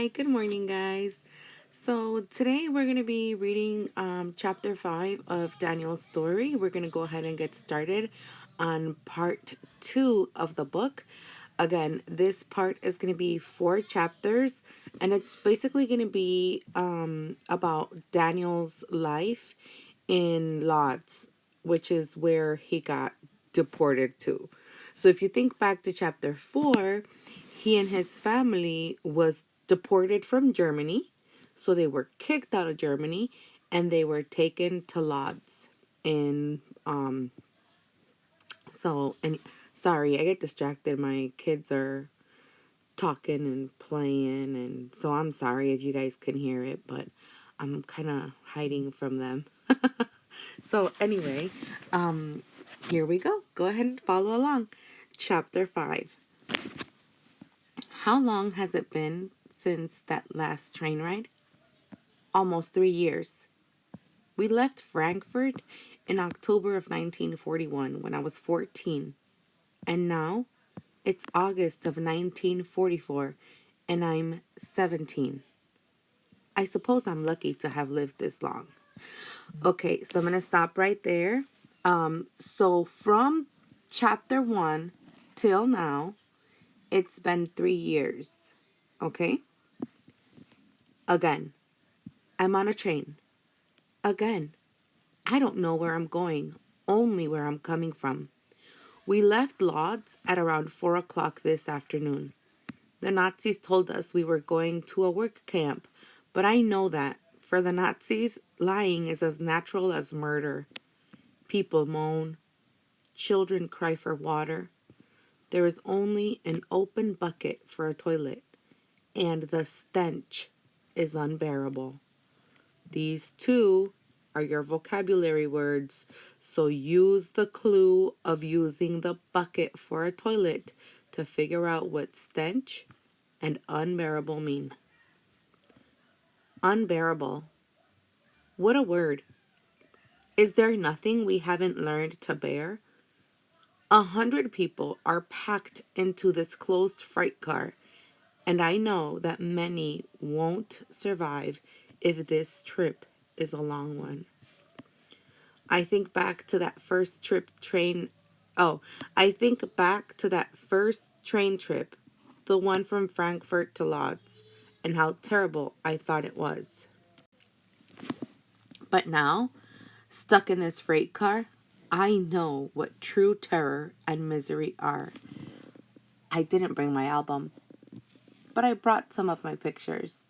Hi, good morning, guys. So today we're going to be reading chapter 5 of Daniel's story. We're going to go ahead and get started on part 2 of the book. Again, this part is going to be 4 chapters, and it's basically going to be about Daniel's life in Lodz, which is where he got deported to. So if you think back to chapter 4, he and his family was deported from Germany. So they were kicked out of Germany and they were taken to Lodz. And and sorry, I get distracted. My kids are talking and playing, and so I'm sorry if you guys can hear it, but I'm kind of hiding from them. So anyway, here we go. Go ahead and follow along. Chapter 5. How long has it been since that last train ride? Almost 3 years. We left Frankfurt in October of 1941 when I was 14. And now it's August of 1944 and I'm 17. I suppose I'm lucky to have lived this long. Okay, so I'm going to stop right there. So from chapter 1 till now, it's been 3 years. Okay? Again, I'm on a train. Again, I don't know where I'm going, only where I'm coming from. We left Lodz at around 4 o'clock this afternoon. The Nazis told us we were going to a work camp, but I know that, for the Nazis, lying is as natural as murder. People moan, children cry for water. There is only an open bucket for a toilet, and the stench is unbearable. These two are your vocabulary words, so use the clue of using the bucket for a toilet to figure out what stench and unbearable mean. Unbearable. What a word. Is there nothing we haven't learned to bear? 100 people are packed into this closed freight car, and I know that many won't survive if this trip is a long one. I think back to that first train trip, the one from Frankfurt to Lodz, and how terrible I thought it was. But now, stuck in this freight car, I know what true terror and misery are. I didn't bring my album, but I brought some of my pictures.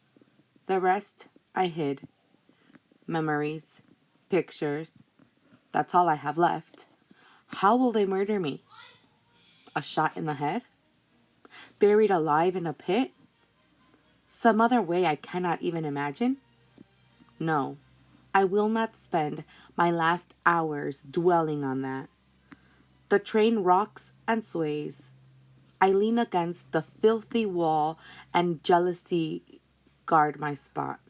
The rest I hid. Memories, pictures, that's all I have left. How will they murder me? A shot in the head? Buried alive in a pit? Some other way I cannot even imagine? No, I will not spend my last hours dwelling on that. The train rocks and sways. I lean against the filthy wall and guard my spot.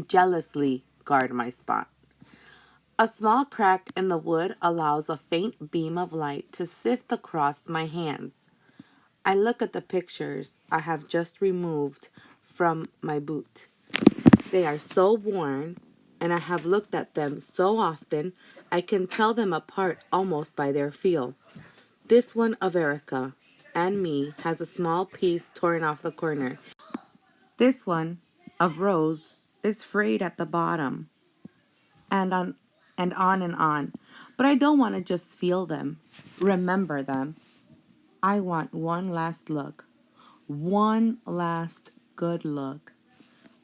Jealously guard my spot. A small crack in the wood allows a faint beam of light to sift across my hands. I look at the pictures I have just removed from my boot. They are so worn, and I have looked at them so often, I can tell them apart almost by their feel. This one of Erica and me has a small piece torn off the corner. This one of Rose is frayed at the bottom, and on and on and on. But I don't want to just feel them, remember them. I want one last look. One last good look.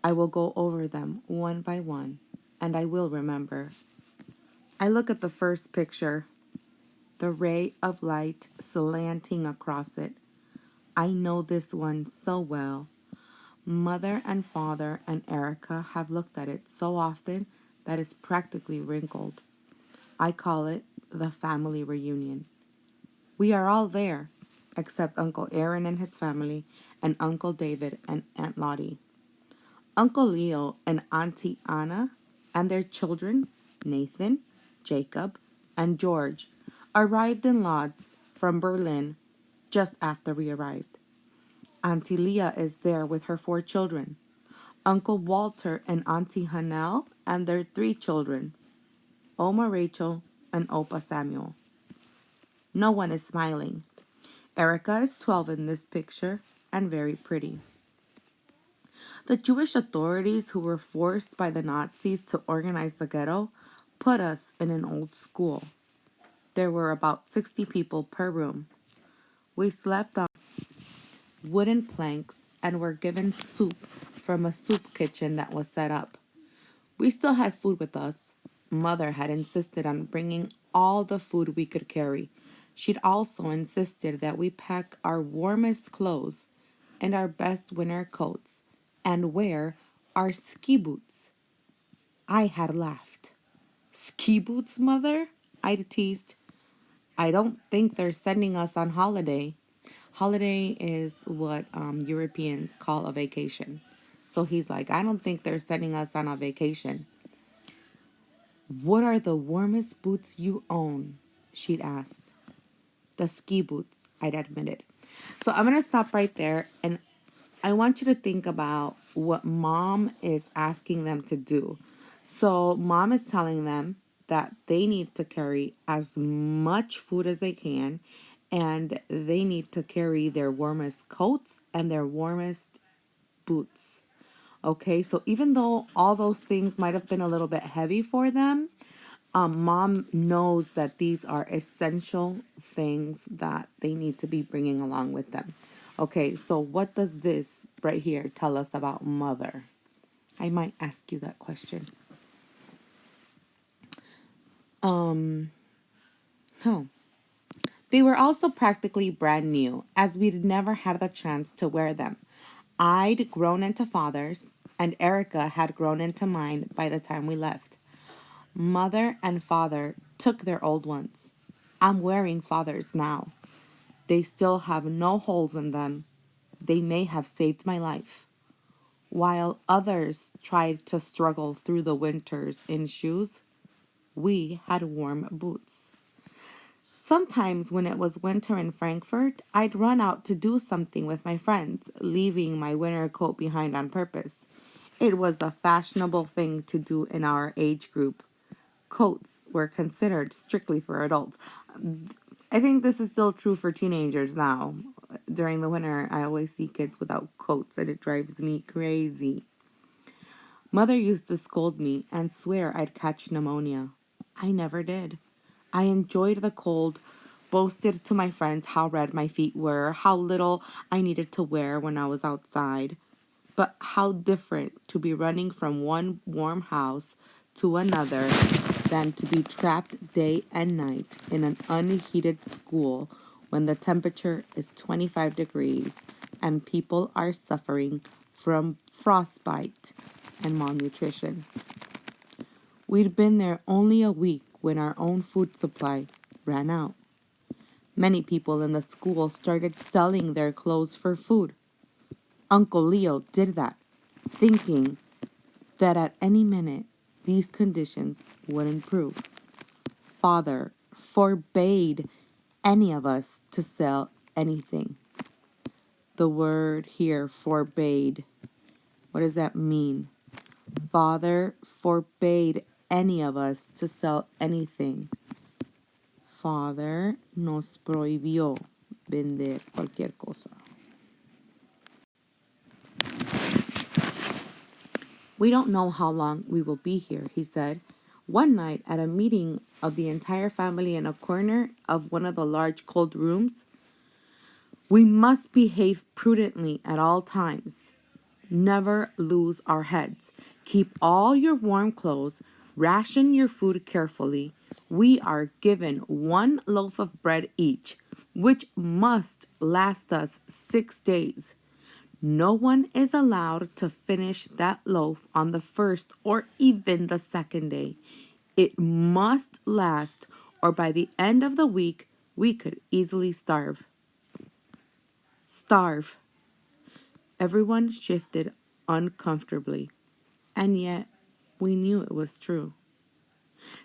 I will go over them one by one, and I will remember. I look at the first picture, the ray of light slanting across it. I know this one so well. Mother and father and Erica have looked at it so often that it's practically wrinkled. I call it the family reunion. We are all there, except Uncle Aaron and his family, and Uncle David and Aunt Lottie. Uncle Leo and Auntie Anna and their children, Nathan, Jacob, and George, arrived in Lodz from Berlin just after we arrived. Auntie Leah is there with her 4 children. Uncle Walter and Auntie Hanel and their 3 children, Oma Rachel and Opa Samuel. No one is smiling. Erica is 12 in this picture and very pretty. The Jewish authorities who were forced by the Nazis to organize the ghetto put us in an old school. There were about 60 people per room. We slept on wooden planks and were given soup from a soup kitchen that was set up. We still had food with us. Mother had insisted on bringing all the food we could carry. She'd also insisted that we pack our warmest clothes and our best winter coats and wear our ski boots. I had laughed. Ski boots, Mother? I'd teased. I don't think they're sending us on holiday. Holiday is what Europeans call a vacation. So he's like, I don't think they're sending us on a vacation. What are the warmest boots you own? She'd asked. The ski boots, I'd admitted. So I'm going to stop right there, and I want you to think about what mom is asking them to do. So mom is telling them that they need to carry as much food as they can, and they need to carry their warmest coats and their warmest boots. Okay, so even though all those things might have been a little bit heavy for them, mom knows that these are essential things that they need to be bringing along with them. Okay, so what does this right here tell us about mother? I might ask you that question. Oh. They were also practically brand new, as we'd never had the chance to wear them. I'd grown into Father's, and Erica had grown into mine by the time we left. Mother and Father took their old ones. I'm wearing Father's now. They still have no holes in them. They may have saved my life. While others tried to struggle through the winters in shoes, we had warm boots. Sometimes when it was winter in Frankfurt, I'd run out to do something with my friends, leaving my winter coat behind on purpose. It was a fashionable thing to do in our age group. Coats were considered strictly for adults. I think this is still true for teenagers now. During the winter, I always see kids without coats, and it drives me crazy. Mother used to scold me and swear I'd catch pneumonia. I never did. I enjoyed the cold, boasted to my friends how red my feet were, how little I needed to wear when I was outside. But how different to be running from one warm house to another than to be trapped day and night in an unheated school when the temperature is 25 degrees and people are suffering from frostbite and malnutrition. We'd been there only a week when our own food supply ran out. Many people in the school started selling their clothes for food. Uncle Leo did that, thinking that at any minute these conditions would improve. Father forbade any of us to sell anything. The word here, forbade, what does that mean? Father forbade any of us to sell anything. Father nos prohibió vender cualquier cosa. We don't know how long we will be here, he said. One night at a meeting of the entire family in a corner of one of the large cold rooms, we must behave prudently at all times. Never lose our heads. Keep all your warm clothes. Ration your food carefully. We are given 1 loaf of bread each, which must last us 6 days. No one is allowed to finish that loaf on the first or even the second day. It must last, or by the end of the week, we could easily starve. Starve. Everyone shifted uncomfortably, and yet we knew it was true.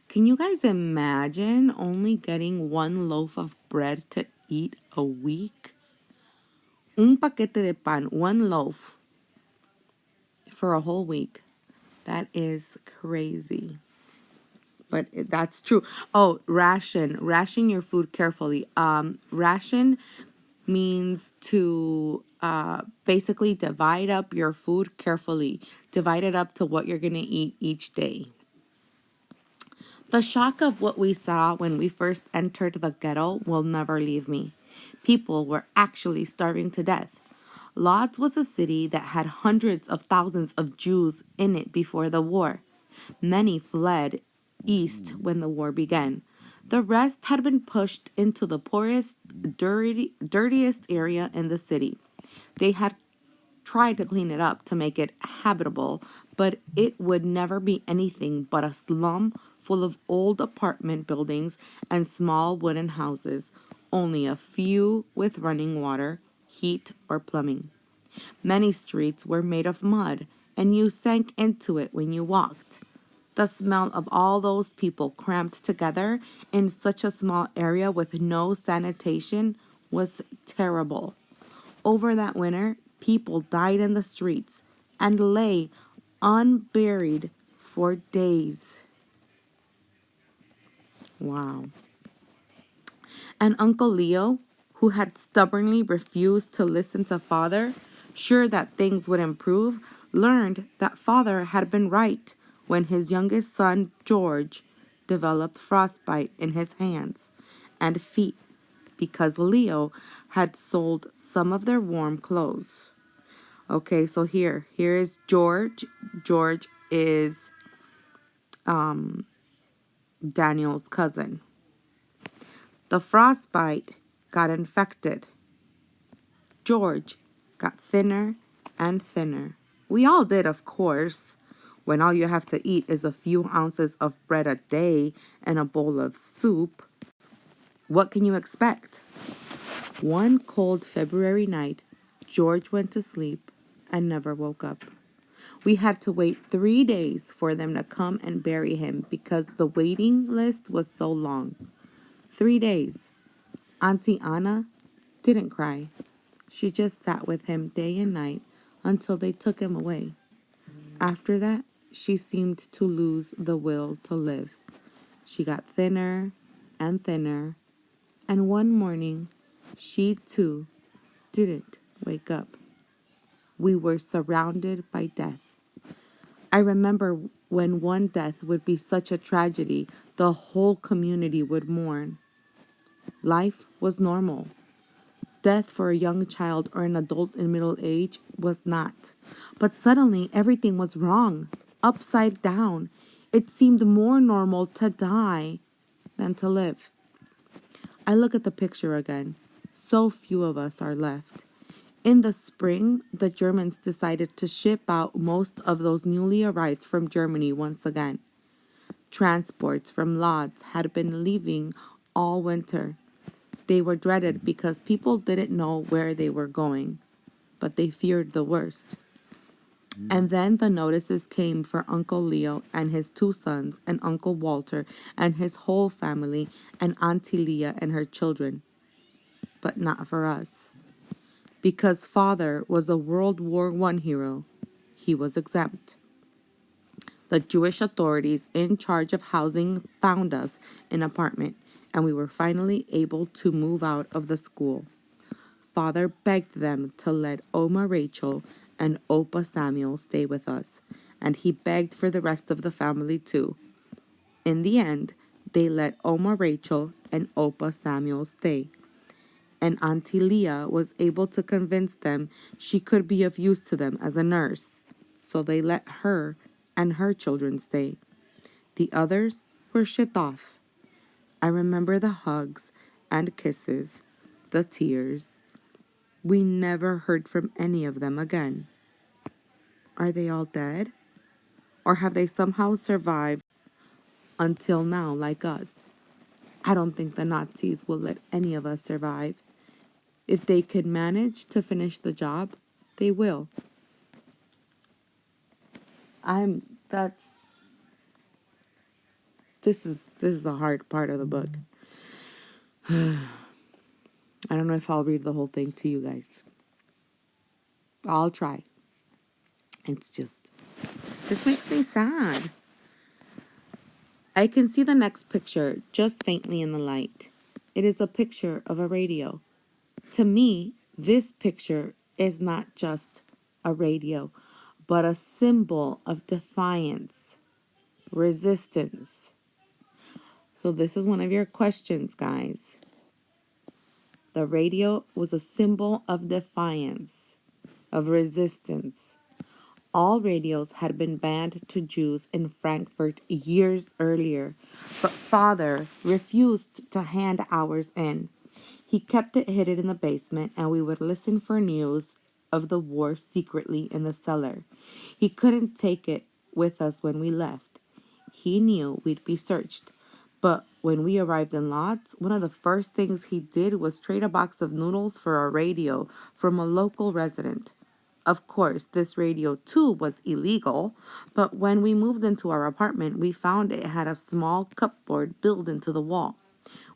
Can you guys imagine only getting 1 loaf of bread to eat a week? Un paquete de pan, one loaf for a whole week. That is crazy. But that's true. Oh, ration. Ration your food carefully. Ration means to basically divide up your food carefully. Divide it up to what you're going to eat each day. The shock of what we saw when we first entered the ghetto will never leave me. People were actually starving to death. Lodz was a city that had hundreds of thousands of Jews in it before the war. Many fled east when the war began. The rest had been pushed into the poorest, dirtiest area in the city. They had tried to clean it up to make it habitable, but it would never be anything but a slum full of old apartment buildings and small wooden houses, only a few with running water, heat, or plumbing. Many streets were made of mud, and you sank into it when you walked. The smell of all those people cramped together in such a small area with no sanitation was terrible. Over that winter, people died in the streets and lay unburied for days. Wow. And Uncle Leo, who had stubbornly refused to listen to Father, sure that things would improve, learned that Father had been right when his youngest son, George, developed frostbite in his hands and feet because Leo had sold some of their warm clothes. Okay, so here is George. George is Daniel's cousin. The frostbite got infected. George got thinner and thinner. We all did, of course. When all you have to eat is a few ounces of bread a day and a bowl of soup, what can you expect? One cold February night, George went to sleep and never woke up. We had to wait 3 days for them to come and bury him because the waiting list was so long. 3 days. Auntie Anna didn't cry. She just sat with him day and night until they took him away. After that, she seemed to lose the will to live. She got thinner and thinner, and one morning, she too didn't wake up. We were surrounded by death. I remember when one death would be such a tragedy, the whole community would mourn. Life was normal. Death for a young child or an adult in middle age was not. But suddenly everything was wrong, upside down. It seemed more normal to die than to live. I look at the picture again. So few of us are left. In the spring, the Germans decided to ship out most of those newly arrived from Germany once again. Transports from Lodz had been leaving all winter. They were dreaded because people didn't know where they were going, but they feared the worst. And then the notices came for Uncle Leo and his 2 sons, and Uncle Walter and his whole family, and Auntie Leah and her children. But not for us. Because Father was a World War I hero, he was exempt. The Jewish authorities in charge of housing found us an apartment, and we were finally able to move out of the school. Father begged them to let Oma Rachel and Opa Samuel stay with us, and he begged for the rest of the family too. In the end, they let Oma Rachel and Opa Samuel stay, and Auntie Leah was able to convince them she could be of use to them as a nurse, so they let her and her children stay. The others were shipped off. I remember the hugs and kisses, the tears. We never heard from any of them again. Are they all dead? Or have they somehow survived until now, like us? I don't think the Nazis will let any of us survive. If they could manage to finish the job, they will. That's this is the hard part of the book. I don't know if I'll read the whole thing to you guys. I'll try. It's just, this makes me sad. I can see the next picture just faintly in the light. It is a picture of a radio. To me, this picture is not just a radio, but a symbol of defiance, resistance. So, this is one of your questions, guys. The radio was a symbol of defiance, of resistance. All radios had been banned to Jews in Frankfurt years earlier, but father refused to hand ours in. He kept it hidden in the basement, and we would listen for news of the war secretly in the cellar. He couldn't take it with us when we left. He knew we'd be searched. But when we arrived in Lodz, one of the first things he did was trade a box of noodles for a radio from a local resident. Of course, this radio too was illegal, but when we moved into our apartment, we found it had a small cupboard built into the wall.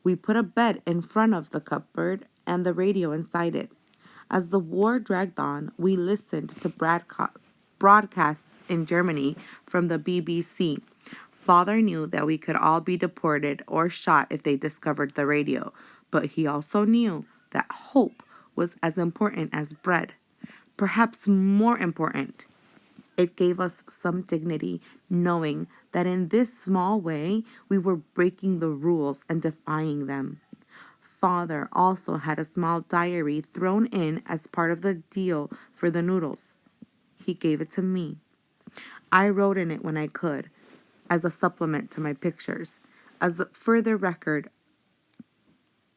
We put a bed in front of the cupboard and the radio inside it. As the war dragged on, we listened to broadcasts in Germany from the BBC. Father knew that we could all be deported or shot if they discovered the radio, but he also knew that hope was as important as bread. Perhaps more important, it gave us some dignity, knowing that in this small way we were breaking the rules and defying them. Father also had a small diary thrown in as part of the deal for the noodles. He gave it to me. I wrote in it when I could, as a supplement to my pictures, as a further record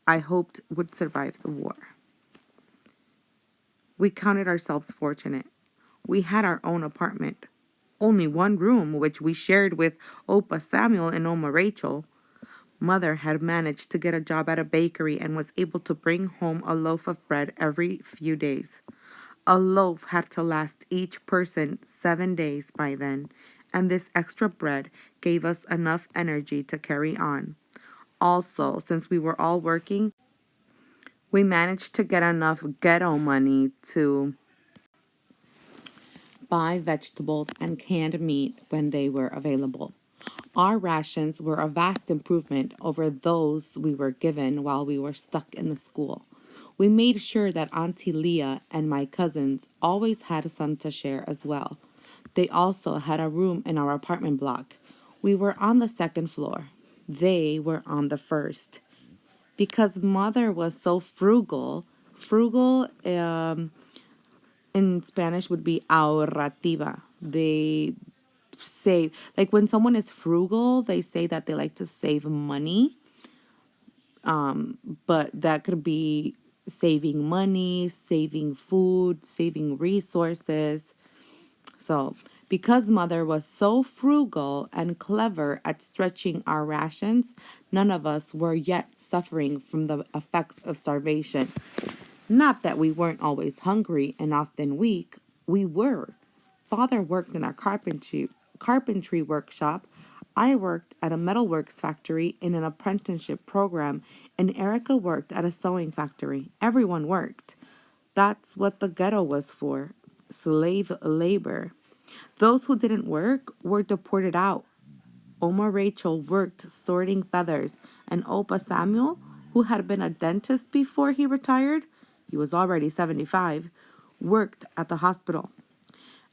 I hoped would survive the war. We counted ourselves fortunate. We had our own apartment, only one room, which we shared with Opa Samuel and Oma Rachel. Mother had managed to get a job at a bakery and was able to bring home a loaf of bread every few days. A loaf had to last each person 7 days by then, and this extra bread gave us enough energy to carry on. Also, since we were all working, we managed to get enough ghetto money to buy vegetables and canned meat when they were available. Our rations were a vast improvement over those we were given while we were stuck in the school. We made sure that Auntie Leah and my cousins always had some to share as well. They also had a room in our apartment block. We were on the second floor. They were on the first. Because mother was so frugal in Spanish would be ahorrativa. They save, like when someone is frugal, they say that they like to save money, but that could be saving money, saving food, saving resources. So because mother was so frugal and clever at stretching our rations, none of us were yet suffering from the effects of starvation. Not that we weren't always hungry and often weak, we were. Father worked in a carpentry workshop. I worked at a metalworks factory in an apprenticeship program, and Erica worked at a sewing factory. Everyone worked. That's what the ghetto was for, slave labor. Those who didn't work were deported out. Oma Rachel worked sorting feathers, and Opa Samuel, who had been a dentist before he retired, he was already 75, worked at the hospital.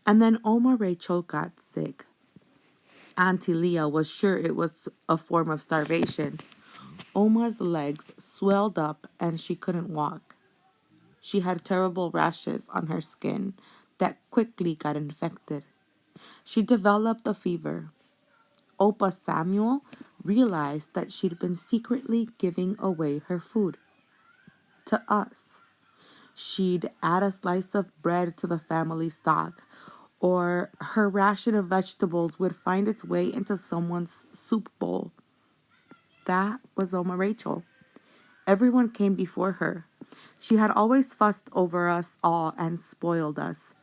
And then Oma Rachel got sick. Auntie Leah was sure it was a form of starvation. Oma's legs swelled up and she couldn't walk. She had terrible rashes on her skin that quickly got infected. She developed a fever. Opa Samuel realized that she'd been secretly giving away her food to us. She'd add a slice of bread to the family stock, or her ration of vegetables would find its way into someone's soup bowl. That was Oma Rachel. Everyone came before her. She had always fussed over us all and spoiled us.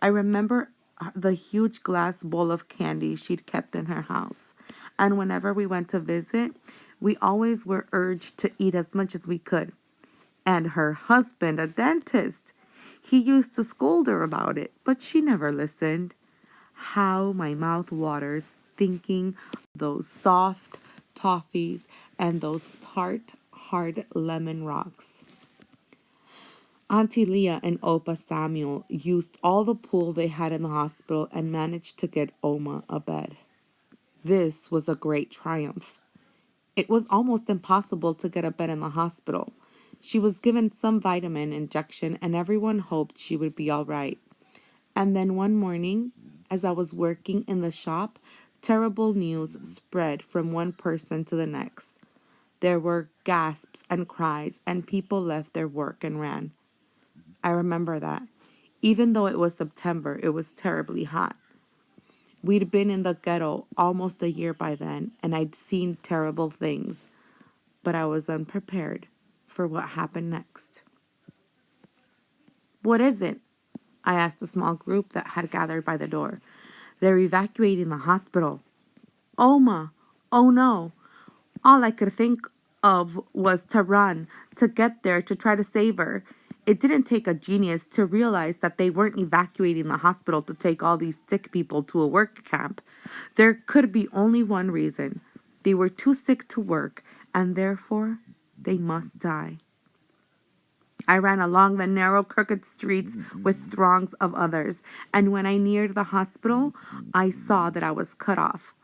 I remember the huge glass bowl of candy she'd kept in her house. And whenever we went to visit, we always were urged to eat as much as we could. And her husband, a dentist, He used to scold her about it, but she never listened. How my mouth waters thinking those soft toffees and those tart, hard lemon rocks. Auntie Leah and Opa Samuel used all the pool they had in the hospital and managed to get Oma a bed. This was a great triumph. It was almost impossible to get a bed in the hospital. She was given some vitamin injection and everyone hoped she would be all right. And then one morning, as I was working in the shop, terrible news spread from one person to the next. There were gasps and cries, and people left their work and ran. I remember that. Even though it was September, it was terribly hot. We'd been in the ghetto almost a year by then, and I'd seen terrible things, but I was unprepared for what happened next. What is it? I asked a small group that had gathered by the door. They're evacuating the hospital. Oma! Oh no! All I could think of was to run, to get there, to try to save her. It didn't take a genius to realize that they weren't evacuating the hospital to take all these sick people to a work camp. There could be only one reason. They were too sick to work, and therefore they must die. I ran along the narrow, crooked streets with throngs of others, and when I neared the hospital, I saw that I was cut off.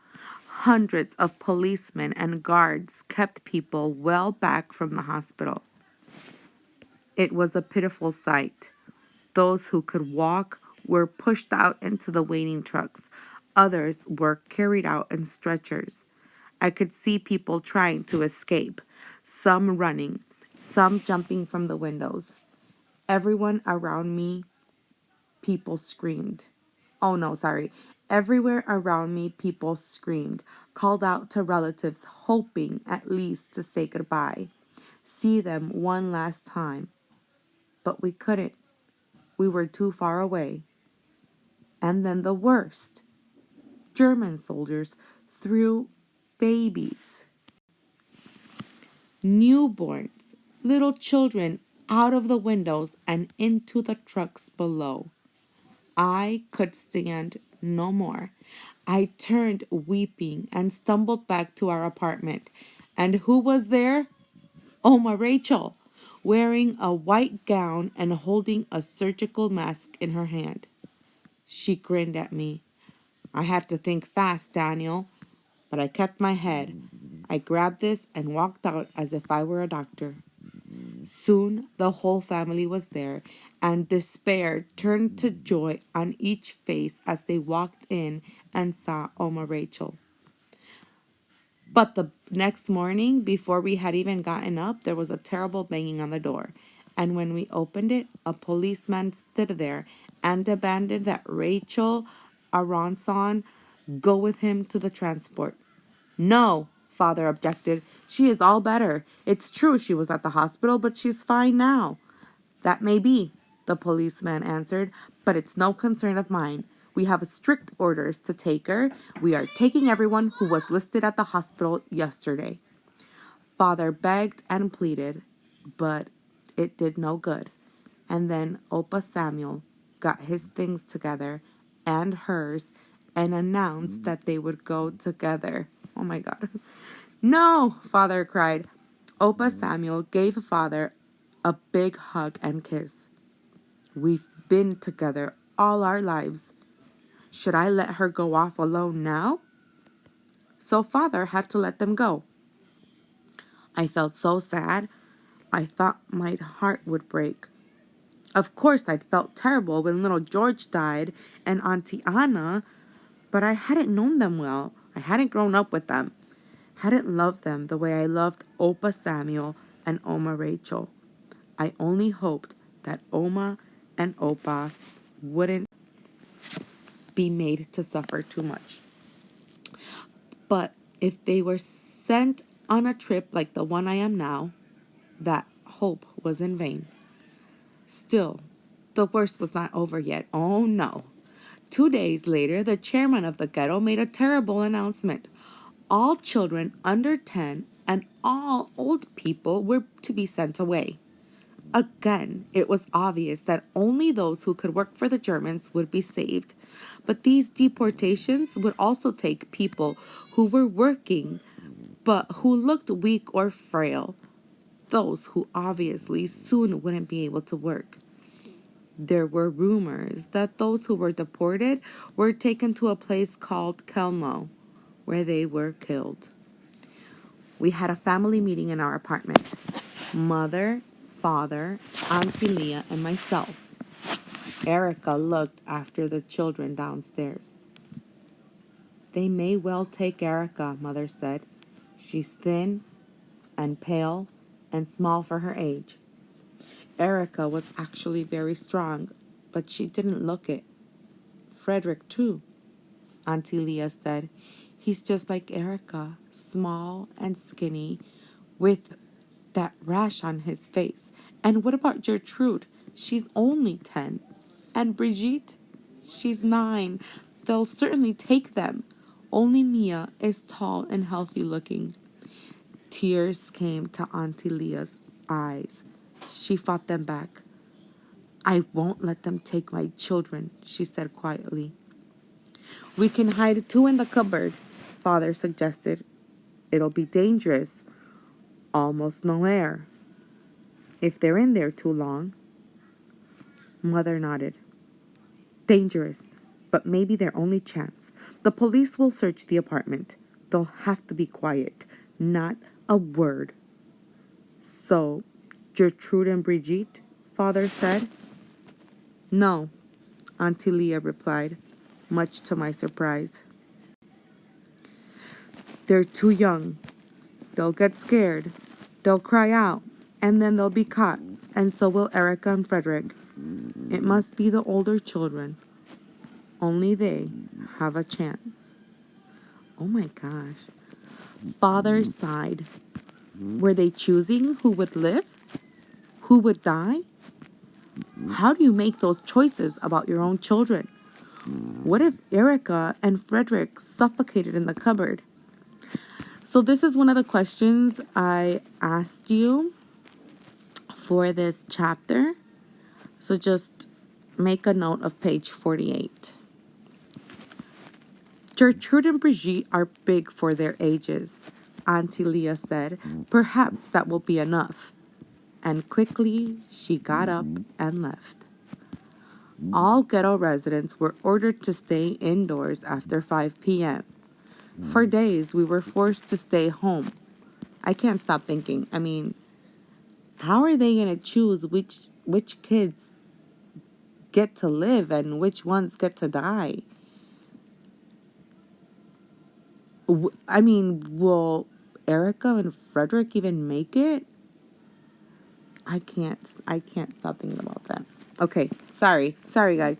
Hundreds of policemen and guards kept people well back from the hospital. It was a pitiful sight. Those who could walk were pushed out into the waiting trucks. Others were carried out in stretchers. I could see people trying to escape, some running, some jumping from the windows. Everyone around me, people screamed. Oh no, sorry. Everywhere around me, people screamed, called out to relatives, hoping at least to say goodbye, see them one last time. But we couldn't. We were too far away. And then the worst. German soldiers threw babies, newborns, little children out of the windows and into the trucks below. I could stand no more. I turned weeping and stumbled back to our apartment. And who was there? Oma Rachel, wearing a white gown and holding a surgical mask in her hand. She grinned at me. I had to think fast, Daniel, but I kept my head. I grabbed this and walked out as if I were a doctor. Soon the whole family was there, and despair turned to joy on each face as they walked in and saw Oma Rachel. But the next morning, before we had even gotten up, there was a terrible banging on the door. And when we opened it, a policeman stood there and demanded that Rachel Aronson go with him to the transport. No, Father objected. She is all better. It's true she was at the hospital, but she's fine now. That may be, the policeman answered, but it's no concern of mine. We have strict orders to take her. We are taking everyone who was listed at the hospital yesterday. Father begged and pleaded, but it did no good. And then Opa Samuel got his things together and hers and announced that they would go together. Oh my God. No, Father cried. Opa Samuel gave Father a big hug and kiss. We've been together all our lives. Should I let her go off alone now? So Father had to let them go. I felt so sad. I thought my heart would break. Of course, I'd felt terrible when little George died and Auntie Anna, but I hadn't known them well. I hadn't grown up with them. Hadn't loved them the way I loved Opa Samuel and Oma Rachel. I only hoped that Oma and Opa wouldn't be made to suffer too much. But if they were sent on a trip like the one I am now, that hope was in vain. Still, the worst was not over yet. Oh no. 2 days later, the chairman of the ghetto made a terrible announcement. All children under 10 and all old people were to be sent away. Again, it was obvious that only those who could work for the Germans would be saved. But these deportations would also take people who were working but who looked weak or frail, those who obviously soon wouldn't be able to work. There were rumors that those who were deported were taken to a place called Kelmo, where they were killed. We had a family meeting in our apartment. Mother, father, Auntie Leah, and myself. Erica looked after the children downstairs. They may well take Erica, Mother said. She's thin and pale and small for her age. Erica was actually very strong, but she didn't look it. Frederick, too, Auntie Leah said. He's just like Erica, small and skinny, with that rash on his face. And what about Gertrude? She's only 10. And Brigitte? She's 9. They'll certainly take them. Only Mia is tall and healthy looking. Tears came to Auntie Leah's eyes. She fought them back. I won't let them take my children, she said quietly. We can hide 2 in the cupboard, Father suggested. It'll be dangerous. Almost no air. If they're in there too long. Mother nodded. Dangerous, but maybe their only chance. The police will search the apartment. They'll have to be quiet. Not a word. So, Gertrude and Brigitte, Father said. No, Auntie Leah replied, much to my surprise. They're too young. They'll get scared. They'll cry out, and then they'll be caught, and so will Erica and Frederick. It must be the older children. Only they have a chance. Oh my gosh. Father sighed. Were they choosing who would live? Who would die? How do you make those choices about your own children? What if Erica and Frederick suffocated in the cupboard? So this is one of the questions I asked you for this chapter. So just make a note of page 48. Gertrude and Brigitte are big for their ages, Auntie Leah said. Perhaps that will be enough. And quickly she got up and left. All ghetto residents were ordered to stay indoors after 5 p.m. For days, we were forced to stay home. I can't stop thinking. I mean, how are they going to choose which kids get to live and which ones get to die? I mean, will Erica and Frederick even make it? I can't stop thinking about that. Okay, sorry guys.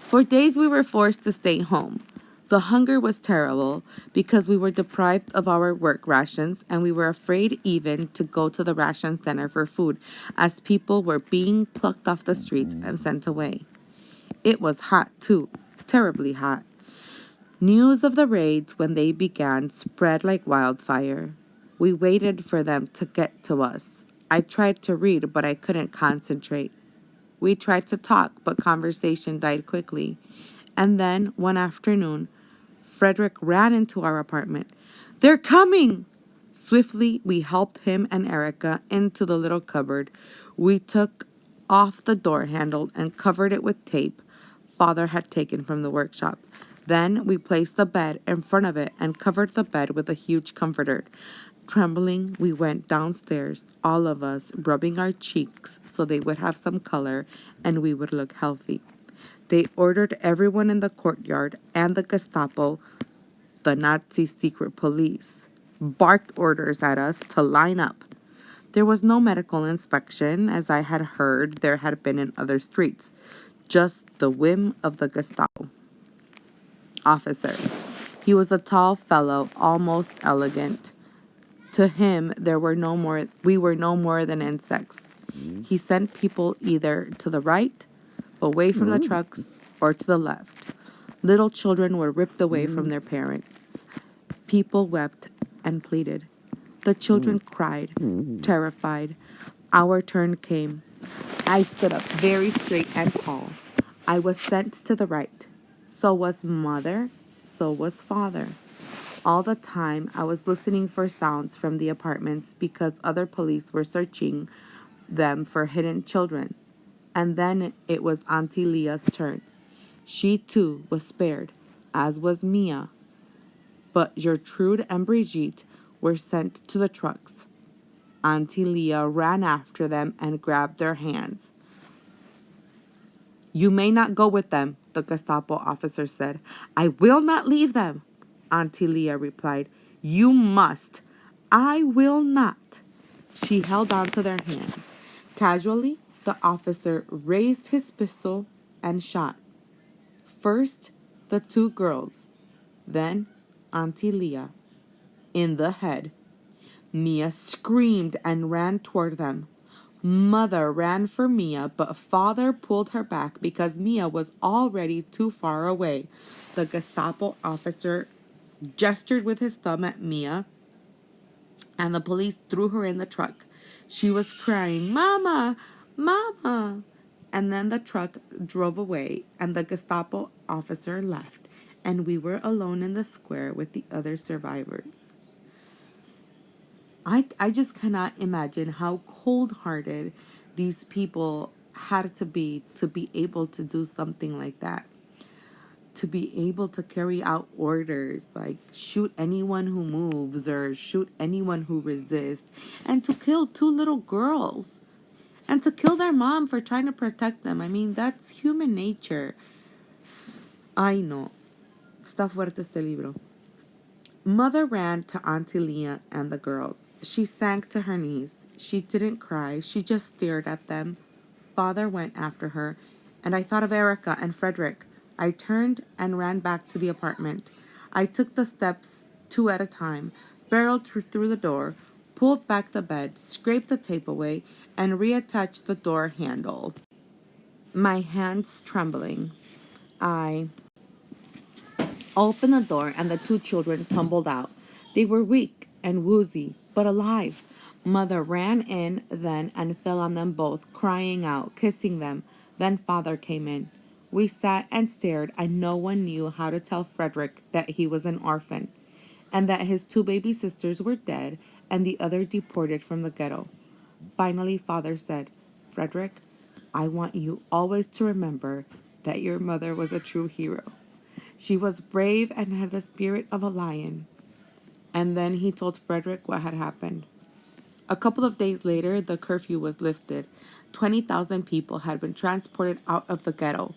For days we were forced to stay home. The hunger was terrible because we were deprived of our work rations and we were afraid even to go to the ration center for food as people were being plucked off the streets and sent away. It was hot too, terribly hot. News of the raids when they began spread like wildfire. We waited for them to get to us. I tried to read, but I couldn't concentrate. We tried to talk, but conversation died quickly. And then, one afternoon, Frederick ran into our apartment. They're coming! Swiftly, we helped him and Erica into the little cupboard. We took off the door handle and covered it with tape Father had taken from the workshop. Then we placed the bed in front of it and covered the bed with a huge comforter. Trembling, we went downstairs, all of us rubbing our cheeks so they would have some color and we would look healthy. They ordered everyone in the courtyard and the Gestapo, the Nazi secret police, barked orders at us to line up. There was no medical inspection, as I had heard there had been in other streets, just the whim of the Gestapo officer. He was a tall fellow, almost elegant. To him, we were no more than insects. He sent people either to the right, away from the trucks, or to the left. Little children were ripped away from their parents. People wept and pleaded. The children cried, terrified. Our turn came. I stood up very straight and tall. I was sent to the right. So was mother. So was father. All the time, I was listening for sounds from the apartments because other police were searching them for hidden children. And then it was Auntie Leah's turn. She too was spared, as was Mia. But Gertrude and Brigitte were sent to the trucks. Auntie Leah ran after them and grabbed their hands. You may not go with them, the Gestapo officer said. I will not leave them. Auntie Leah replied. You must. I will not. She held on to their hands. Casually, the officer raised his pistol and shot. First, the two girls, then Auntie Leah, in the head. Mia screamed and ran toward them. Mother ran for Mia, but father pulled her back because Mia was already too far away. The Gestapo officer gestured with his thumb at Mia, and the police threw her in the truck. She was crying, Mama, Mama. And then the truck drove away, and the Gestapo officer left, and we were alone in the square with the other survivors. I just cannot imagine how cold-hearted these people had to be able to do something like that. To be able to carry out orders like shoot anyone who moves or shoot anyone who resists, and to kill two little girls and to kill their mom for trying to protect them. I mean, that's human nature. Ay no. Está fuerte este libro. Mother ran to Auntie Leah and the girls. She sank to her knees. She didn't cry. She just stared at them. Father went after her, and I thought of Erica and Frederick. I turned and ran back to the apartment. I took the steps two at a time, barreled through the door, pulled back the bed, scraped the tape away, and reattached the door handle. My hands trembling. I opened the door, and the two children tumbled out. They were weak and woozy, but alive. Mother ran in then and fell on them both, crying out, kissing them. Then father came in. We sat and stared, and no one knew how to tell Frederick that he was an orphan, and that his two baby sisters were dead and the other deported from the ghetto. Finally, father said, Frederick, I want you always to remember that your mother was a true hero. She was brave and had the spirit of a lion. And then he told Frederick what had happened. A couple of days later, the curfew was lifted. 20,000 people had been transported out of the ghetto.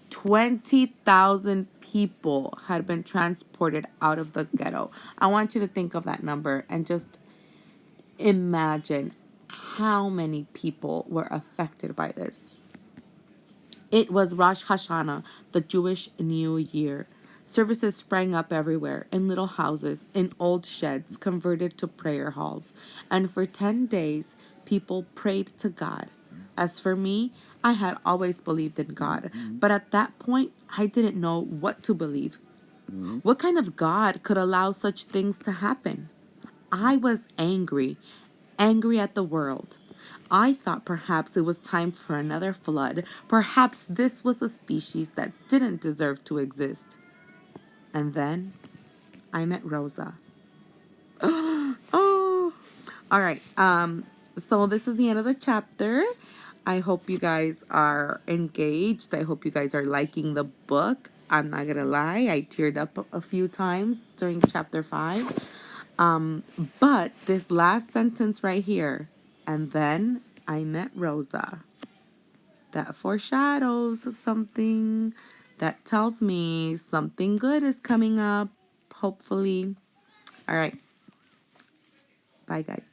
20,000 people had been transported out of the ghetto. I want you to think of that number and just imagine how many people were affected by this. It was Rosh Hashanah, the Jewish New Year. Services sprang up everywhere, in little houses, in old sheds converted to prayer halls. And for 10 days, people prayed to God. As for me, I had always believed in God, but at that point, I didn't know what to believe. What kind of God could allow such things to happen? I was angry at the world. I thought perhaps it was time for another flood. Perhaps this was a species that didn't deserve to exist. And then I met Rosa. Oh, all right. So this is the end of the chapter. I hope you guys are engaged. I hope you guys are liking the book. I'm not gonna lie, I teared up a few times during chapter 5. But this last sentence right here, and then I met Rosa, that foreshadows something, that tells me something good is coming up, hopefully. All right. Bye, guys.